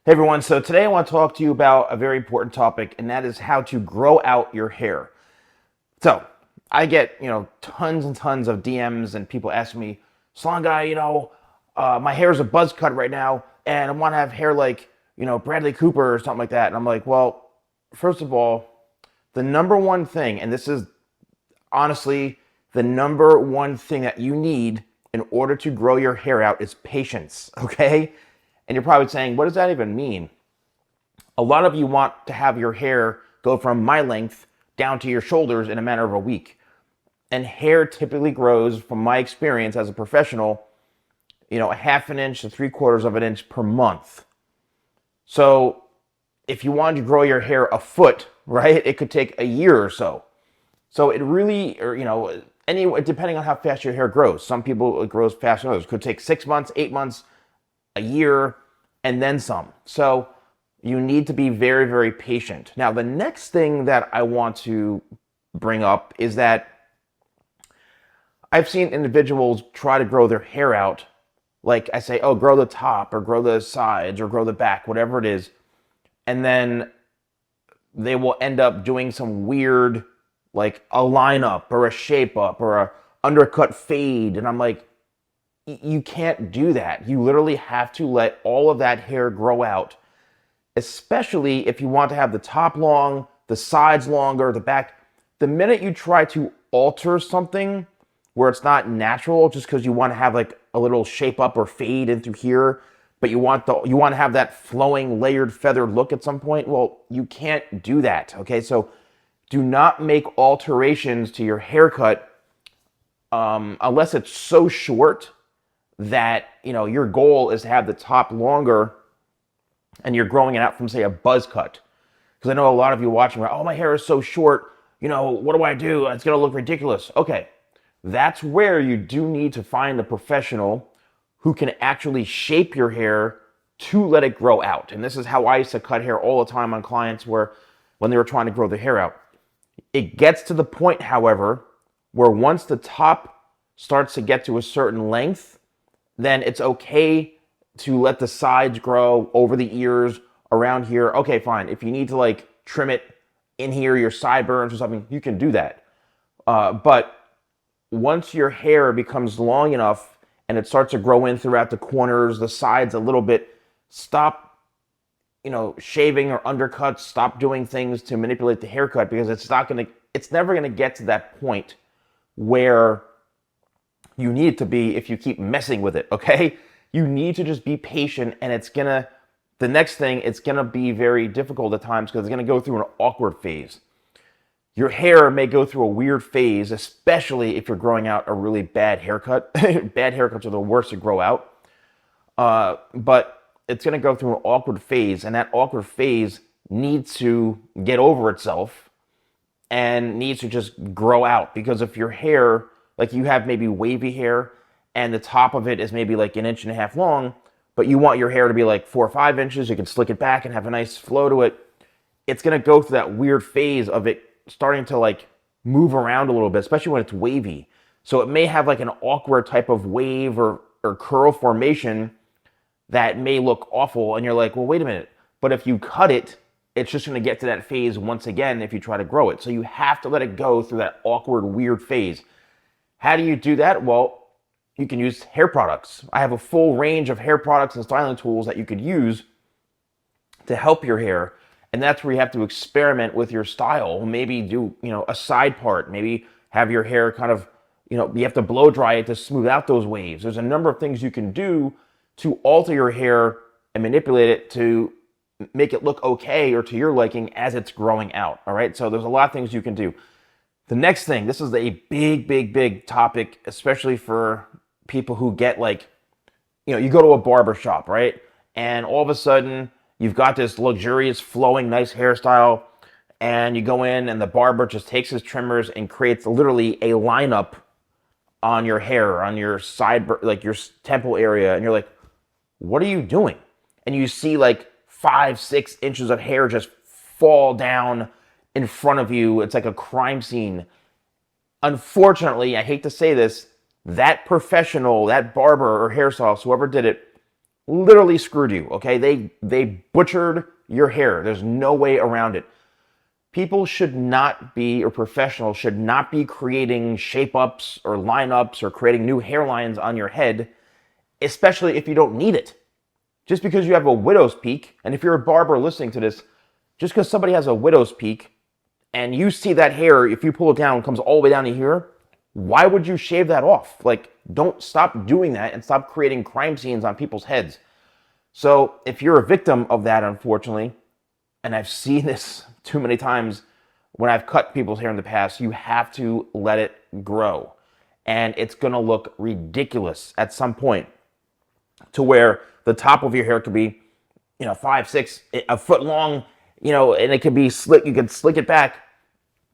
Hey everyone, so today I want to talk to you about a very important topic, and that is how to grow out your hair. So I get, tons and tons of DMs and people asking me, Salon Guy, my hair is a buzz cut right now, and I want to have hair like, Bradley Cooper or something like that. And I'm like, well, first of all, the number one thing, and this is honestly the number one thing that you need in order to grow your hair out is patience, okay? And you're probably saying, what does that even mean? A lot of you want to have your hair go from my length down to your shoulders in a matter of a week. And hair typically grows, from my experience as a professional, a half an inch to 3/4 of an inch per month. So if you wanted to grow your hair a foot, right, it could take a year or so. So it really, anyway, depending on how fast your hair grows. Some people, it grows faster than others. It could take 6 months, 8 months, a year, and then some. So you need to be very, very patient. Now, the next thing that I want to bring up is that I've seen individuals try to grow their hair out. Like I say, oh, grow the top or grow the sides or grow the back, whatever it is. And then they will end up doing some weird, like a lineup or a shape up or a undercut fade. And I'm like, you can't do that. You literally have to let all of that hair grow out, especially if you want to have the top long, the sides longer, the back. The minute you try to alter something where it's not natural, just because you want to have like a little shape up or fade in through here, but you want to have that flowing, layered, feathered look at some point, well, you can't do that, okay? So do not make alterations to your haircut unless it's so short that your goal is to have the top longer and you're growing it out from, say, a buzz cut. Because I know a lot of you watching are, oh, my hair is so short, what do I do? It's going to look ridiculous. Okay, that's where you do need to find a professional who can actually shape your hair to let it grow out. And this is how I used to cut hair all the time on clients when they were trying to grow their hair out. It gets to the point, however, where once the top starts to get to a certain length, then it's okay to let the sides grow over the ears, around here. Okay, fine. If you need to like trim it in here, your sideburns or something, you can do that. But once your hair becomes long enough and it starts to grow in throughout the corners, the sides a little bit, stop, shaving or undercuts, stop doing things to manipulate the haircut, because it's never gonna get to that point where you need it to be if you keep messing with it, okay? You need to just be patient, and it's gonna be very difficult at times because it's gonna go through an awkward phase. Your hair may go through a weird phase, especially if you're growing out a really bad haircut. Bad haircuts are the worst to grow out. But it's gonna go through an awkward phase, and that awkward phase needs to get over itself and needs to just grow out. Because if your hair, like you have maybe wavy hair and the top of it is maybe like 1.5 inches long, but you want your hair to be like 4 or 5 inches, you can slick it back and have a nice flow to it. It's gonna go through that weird phase of it starting to like move around a little bit, especially when it's wavy. So it may have like an awkward type of wave or curl formation that may look awful. And you're like, well, wait a minute. But if you cut it, it's just gonna get to that phase once again if you try to grow it. So you have to let it go through that awkward, weird phase. How do you do that? Well, you can use hair products. I have a full range of hair products and styling tools that you could use to help your hair. And that's where you have to experiment with your style. Maybe do, a side part. Maybe have your hair kind of, you have to blow dry it to smooth out those waves. There's a number of things you can do to alter your hair and manipulate it to make it look okay or to your liking as it's growing out. All right. So there's a lot of things you can do. The next thing, this is a big, big, big topic, especially for people who get like, you go to a barber shop, right? And all of a sudden you've got this luxurious, flowing, nice hairstyle, and you go in and the barber just takes his trimmers and creates literally a lineup on your hair, on your side, like your temple area. And you're like, what are you doing? And you see like 5-6 inches of hair just fall down in front of you. It's like a crime scene. Unfortunately, I hate to say this, that professional, that barber or hairstylist, whoever did it, literally screwed you, okay? They butchered your hair. There's no way around it. People should not be, or professionals should not be creating shape-ups or line-ups or creating new hairlines on your head, especially if you don't need it. Just because you have a widow's peak, and if you're a barber listening to this, just because somebody has a widow's peak and you see that hair, if you pull it down, it comes all the way down to here, why would you shave that off? Like, don't stop doing that and stop creating crime scenes on people's heads. So if you're a victim of that, unfortunately, and I've seen this too many times when I've cut people's hair in the past, you have to let it grow. And it's going to look ridiculous at some point to where the top of your hair could be, 5, 6, a foot long, and it could be slick. You could slick it back.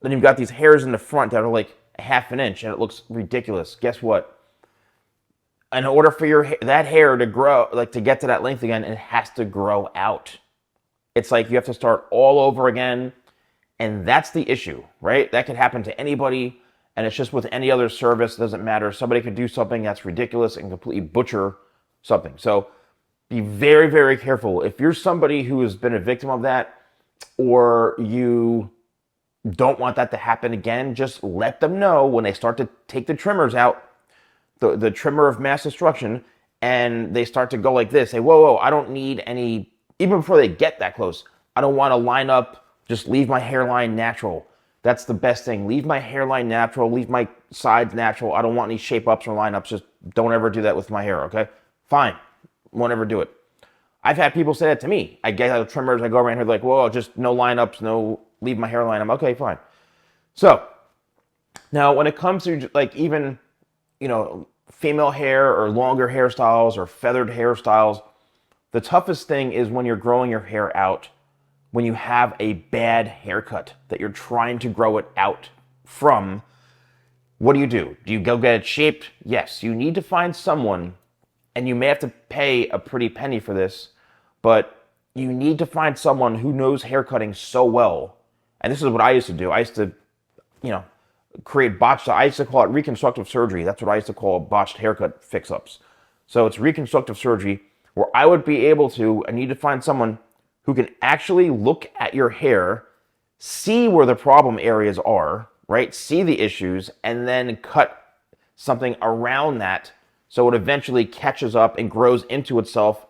Then you've got these hairs in the front that are like a half an inch and it looks ridiculous. Guess what? In order for that hair to grow, like to get to that length again, it has to grow out. It's like you have to start all over again. And that's the issue, right? That could happen to anybody. And it's just with any other service, it doesn't matter. Somebody could do something that's ridiculous and completely butcher something. So be very, very careful. If you're somebody who has been a victim of that, or you don't want that to happen again, just let them know when they start to take the trimmers out, the trimmer of mass destruction, and they start to go like this. Say, whoa, I don't need any, even before they get that close, I don't want to line up, just leave my hairline natural. That's the best thing. Leave my hairline natural, leave my sides natural. I don't want any shape ups or line ups. Just don't ever do that with my hair, okay? Fine, won't ever do it. I've had people say that to me. I get out of trimmers, I go around here like, whoa, just no lineups, no, leave my hairline. I'm okay, fine. So now when it comes to like even, female hair or longer hairstyles or feathered hairstyles, the toughest thing is when you're growing your hair out, when you have a bad haircut that you're trying to grow it out from. What do? Do you go get it shaped? Yes, you need to find someone, and you may have to pay a pretty penny for this, but you need to find someone who knows haircutting so well. And this is what I used to do. I used to, create botched, I used to call it reconstructive surgery. That's what I used to call botched haircut fix-ups. So it's reconstructive surgery where I would be able to, I need to find someone who can actually look at your hair, see where the problem areas are, right? See the issues, and then cut something around that so it eventually catches up and grows into itself,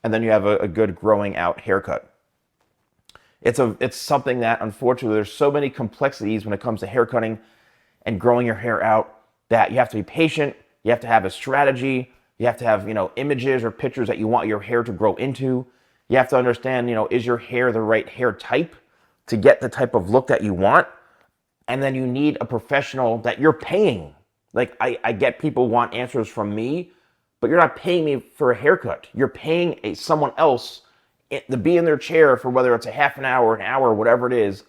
and then you have a good growing out haircut. It's something that, unfortunately, there's so many complexities when it comes to haircutting and growing your hair out that you have to be patient, you have to have a strategy, you have to have, images or pictures that you want your hair to grow into. You have to understand, is your hair the right hair type to get the type of look that you want? And then you need a professional that you're paying. Like, I get people want answers from me, but you're not paying me for a haircut. You're paying someone else to be in their chair for whether it's a half an hour, whatever it is.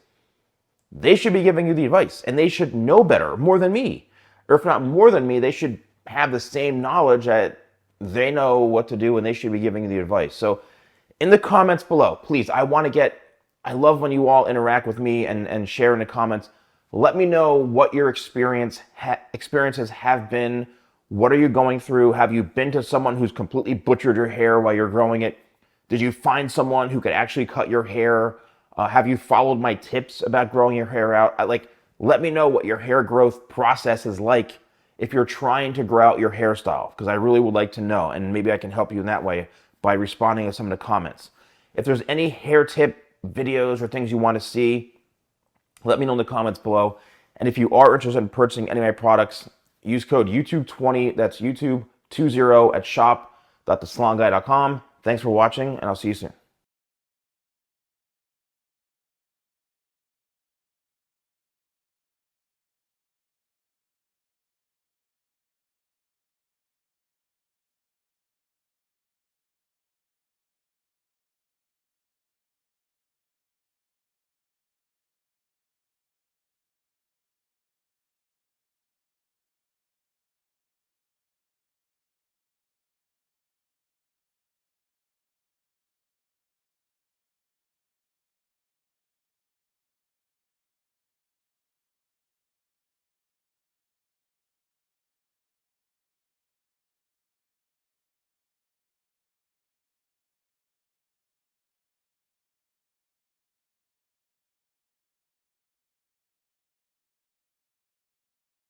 They should be giving you the advice, and they should know better, more than me. Or if not more than me, they should have the same knowledge that they know what to do, and they should be giving you the advice. So in the comments below, please, I love when you all interact with me and share in the comments. Let me know what your experiences have been. What are you going through? Have you been to someone who's completely butchered your hair while you're growing it? Did you find someone who could actually cut your hair? Have you followed my tips about growing your hair out? Let me know what your hair growth process is like if you're trying to grow out your hairstyle, because I really would like to know, and maybe I can help you in that way by responding to some of the comments. If there's any hair tip videos or things you want to see, let me know in the comments below. And if you are interested in purchasing any of my products, use code YouTube20, that's YouTube20 at shop.thesalonguy.com. Thanks for watching, and I'll see you soon.